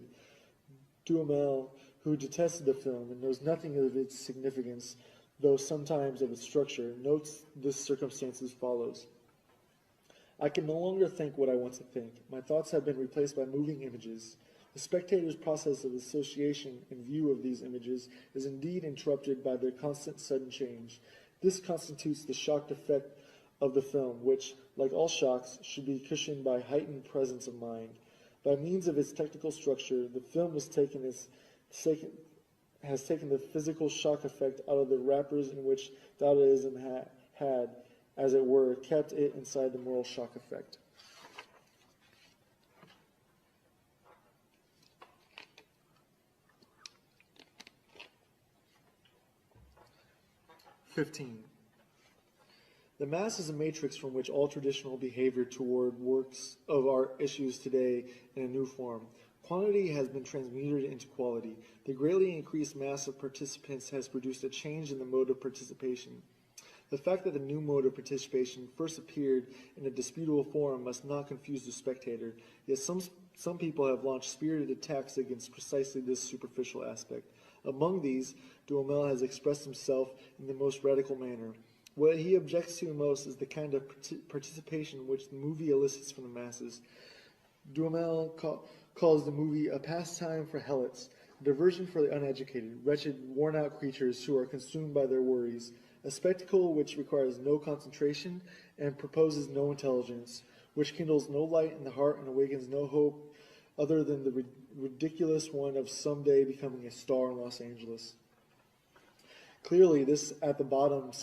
Duhamel, who detested the film and knows nothing of its significance, though sometimes of its structure, notes this circumstance as follows. I can no longer think what I want to think. My thoughts have been replaced by moving images. The spectator's process of association in view of these images is indeed interrupted by their constant sudden change. This constitutes the shocked effect of the film, which, like all shocks, should be cushioned by heightened presence of mind. By means of its technical structure, the film has taken the physical shock effect out of the wrappers in which Dadaism had, as it were, kept it inside the moral shock effect. The mass is a matrix from which all traditional behavior toward works of art issues today in a new form. Quantity has been transmuted into quality. The greatly increased mass of participants has produced a change in the mode of participation. The fact that the new mode of participation first appeared in a disputable form must not confuse the spectator, yet some people have launched spirited attacks against precisely this superficial aspect. Among these, Duhamel has expressed himself in the most radical manner. What he objects to most is the kind of participation which the movie elicits from the masses. Duhamel calls the movie a pastime for helots, a diversion for the uneducated, wretched, worn-out creatures who are consumed by their worries, a spectacle which requires no concentration and proposes no intelligence, which kindles no light in the heart and awakens no hope other than the ridiculous one of someday becoming a star in Los Angeles. Clearly, this is at bottom the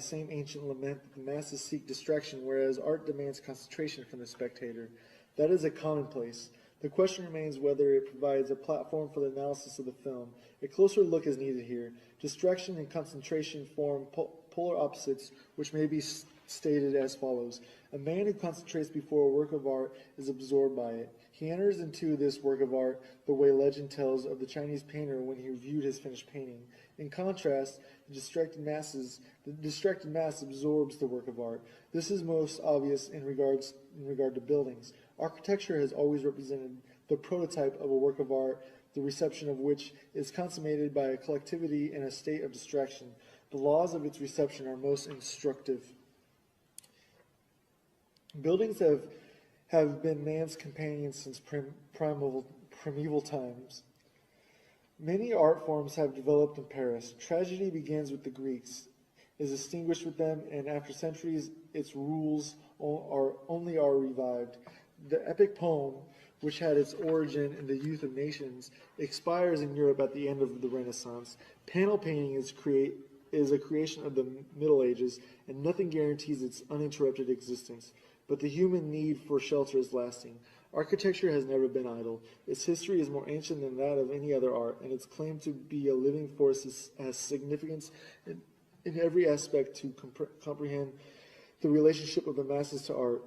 same ancient lament that the masses seek distraction, whereas art demands concentration from the spectator. That is a commonplace. The question remains whether it provides a platform for the analysis of the film. A closer look is needed here. Distraction and concentration form polar opposites, which may be stated as follows. A man who concentrates before a work of art is absorbed by it. He enters into this work of art the way legend tells of the Chinese painter when he reviewed his finished painting. In contrast, the distracted mass absorbs the work of art. This is most obvious in regard to buildings. Architecture has always represented the prototype of a work of art, the reception of which is consummated by a collectivity in a state of distraction. The laws of its reception are most instructive. Buildings have been man's companions since primeval times. Many art forms have developed in Paris. Tragedy begins with the Greeks, is extinguished with them, and after centuries, its rules are revived. The epic poem, which had its origin in the youth of nations, expires in Europe at the end of the Renaissance. Panel painting is a creation of the Middle Ages, and nothing guarantees its uninterrupted existence. But the human need for shelter is lasting. Architecture has never been idle. Its history is more ancient than that of any other art, and its claim to be a living force has significance in every aspect to comprehend the relationship of the masses to art.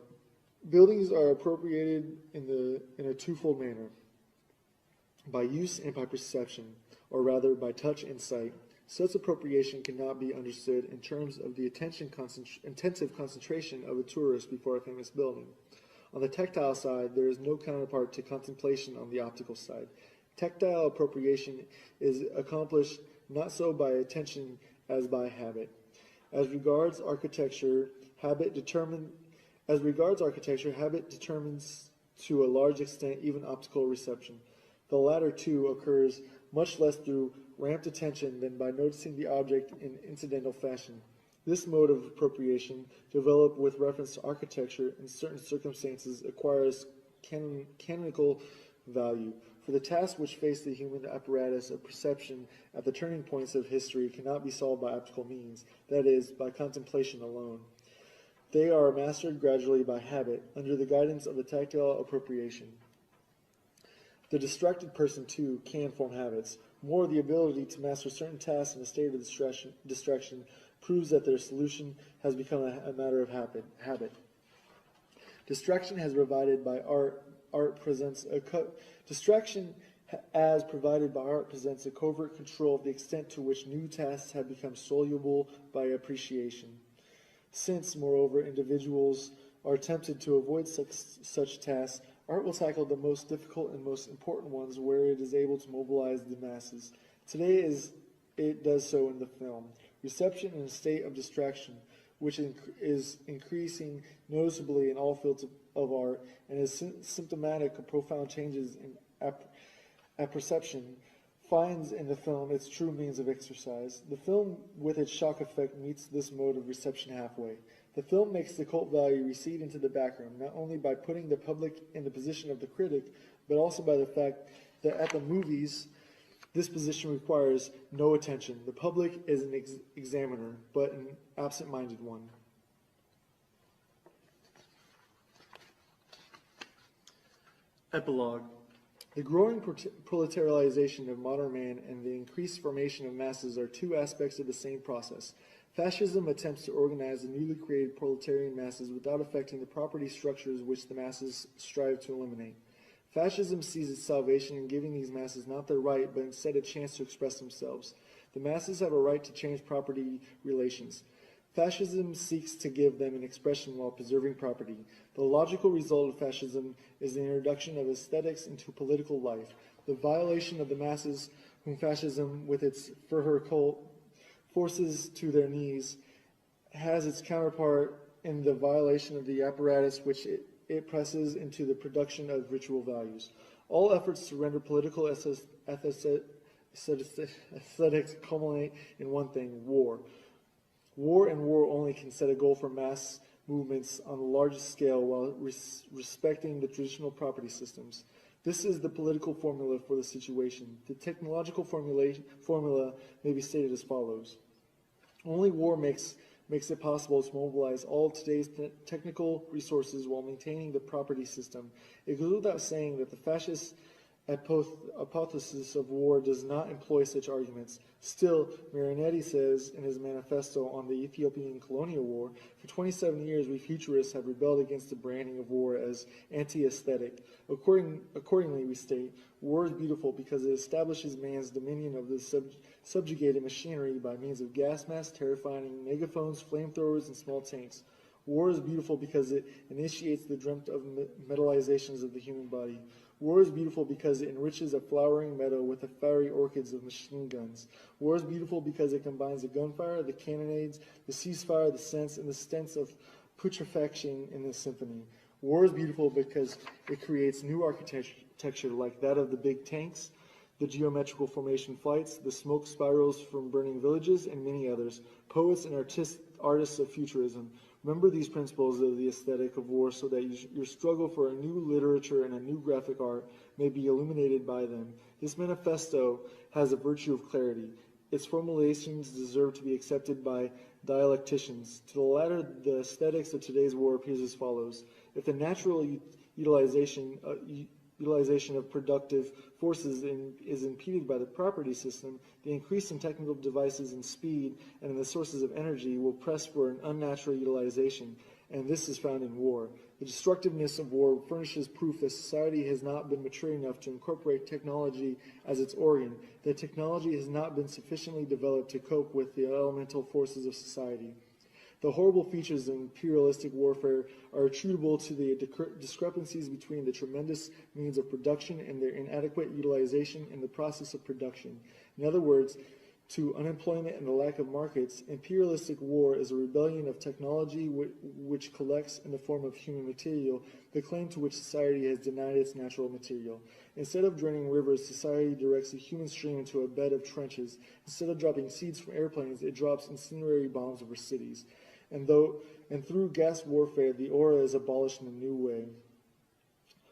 Buildings are appropriated in a twofold manner, by use and by perception, or rather by touch and sight. Such appropriation cannot be understood in terms of the intensive concentration of a tourist before a famous building. On the tactile side, there is no counterpart to contemplation on the optical side. Tactile appropriation is accomplished not so by attention as by habit. As regards architecture, habit determines to a large extent even optical reception. The latter, too, occurs much less through ramped attention than by noticing the object in incidental fashion. This mode of appropriation, developed with reference to architecture in certain circumstances, acquires canonical value. For the tasks which face the human apparatus of perception at the turning points of history cannot be solved by optical means, that is, by contemplation alone. They are mastered gradually by habit, under the guidance of the tactile appropriation. The distracted person, too, can form habits. More, the ability to master certain tasks in a state of distraction proves that their solution has become a matter of habit. Distraction as provided by art presents a covert control of the extent to which new tasks have become soluble by appreciation. Since, moreover, individuals are tempted to avoid such tasks, art will tackle the most difficult and most important ones where it is able to mobilize the masses. Today it does so in the film. Reception in a state of distraction, which is increasing noticeably in all fields of art and is symptomatic of profound changes in apperception, finds in the film its true means of exercise. The film, with its shock effect, meets this mode of reception halfway. The film makes the cult value recede into the background, not only by putting the public in the position of the critic, but also by the fact that at the movies, this position requires no attention. The public is an examiner, but an absent-minded one. Epilogue. The growing proletarialization of modern man and the increased formation of masses are two aspects of the same process. Fascism attempts to organize the newly created proletarian masses without affecting the property structures which the masses strive to eliminate. Fascism sees its salvation in giving these masses not their right, but instead a chance to express themselves. The masses have a right to change property relations. Fascism seeks to give them an expression while preserving property. The logical result of fascism is the introduction of aesthetics into political life. The violation of the masses, whom fascism, with its Führer cult, forces to their knees, has its counterpart in the violation of the apparatus which it presses into the production of ritual values. All efforts to render political aesthetics culminate in one thing: war. War and war only can set a goal for mass movements on the largest scale while respecting the traditional property systems. This is the political formula for the situation. The technological formula may be stated as follows. Only war makes it possible to mobilize all today's technical resources while maintaining the property system. It goes without saying that the fascist hypothesis of war does not employ such arguments. Still, Marinetti says in his manifesto on the Ethiopian colonial war, for 27 years we futurists have rebelled against the branding of war as anti-aesthetic. Accordingly, we state, war is beautiful because it establishes man's dominion of the subjugated machinery by means of gas masks, terrifying megaphones, flamethrowers, and small tanks. War is beautiful because it initiates the dreamt of metalizations of the human body. War is beautiful because it enriches a flowering meadow with the fiery orchids of machine guns. War is beautiful because it combines the gunfire, the cannonades, the ceasefire, the sense, and the stench of putrefaction in the symphony. War is beautiful because it creates new architecture like that of the big tanks, the geometrical formation flights, the smoke spirals from burning villages, and many others. Poets and artists of futurism, remember these principles of the aesthetic of war so that your struggle for a new literature and a new graphic art may be illuminated by them. This manifesto has a virtue of clarity. Its formulations deserve to be accepted by dialecticians. To the latter, the aesthetics of today's war appears as follows. If the natural utilization of productive forces is impeded by the property system, the increase in technical devices and speed and in the sources of energy will press for an unnatural utilization, and this is found in war. The destructiveness of war furnishes proof that society has not been mature enough to incorporate technology as its organ, that technology has not been sufficiently developed to cope with the elemental forces of society. The horrible features of imperialistic warfare are attributable to the discrepancies between the tremendous means of production and their inadequate utilization in the process of production. In other words, to unemployment and the lack of markets. Imperialistic war is a rebellion of technology which collects in the form of human material the claim to which society has denied its natural material. Instead of draining rivers, society directs a human stream into a bed of trenches. Instead of dropping seeds from airplanes, it drops incendiary bombs over cities. And through gas warfare, the aura is abolished in a new way.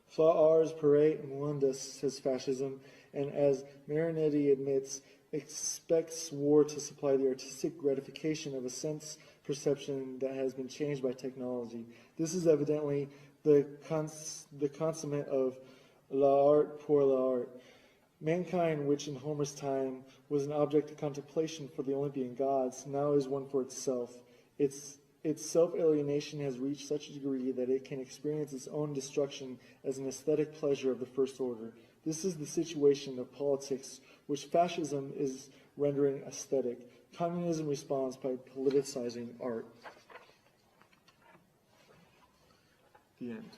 Fa ars pere mundus, says fascism, and as Marinetti admits, expects war to supply the artistic gratification of a sense perception that has been changed by technology. This is evidently the consummate of l'art pour l'art. Mankind, which in Homer's time was an object of contemplation for the Olympian gods, now is one for itself. Its self-alienation has reached such a degree that it can experience its own destruction as an aesthetic pleasure of the first order. This is the situation of politics, which fascism is rendering aesthetic. Communism responds by politicizing art. The end.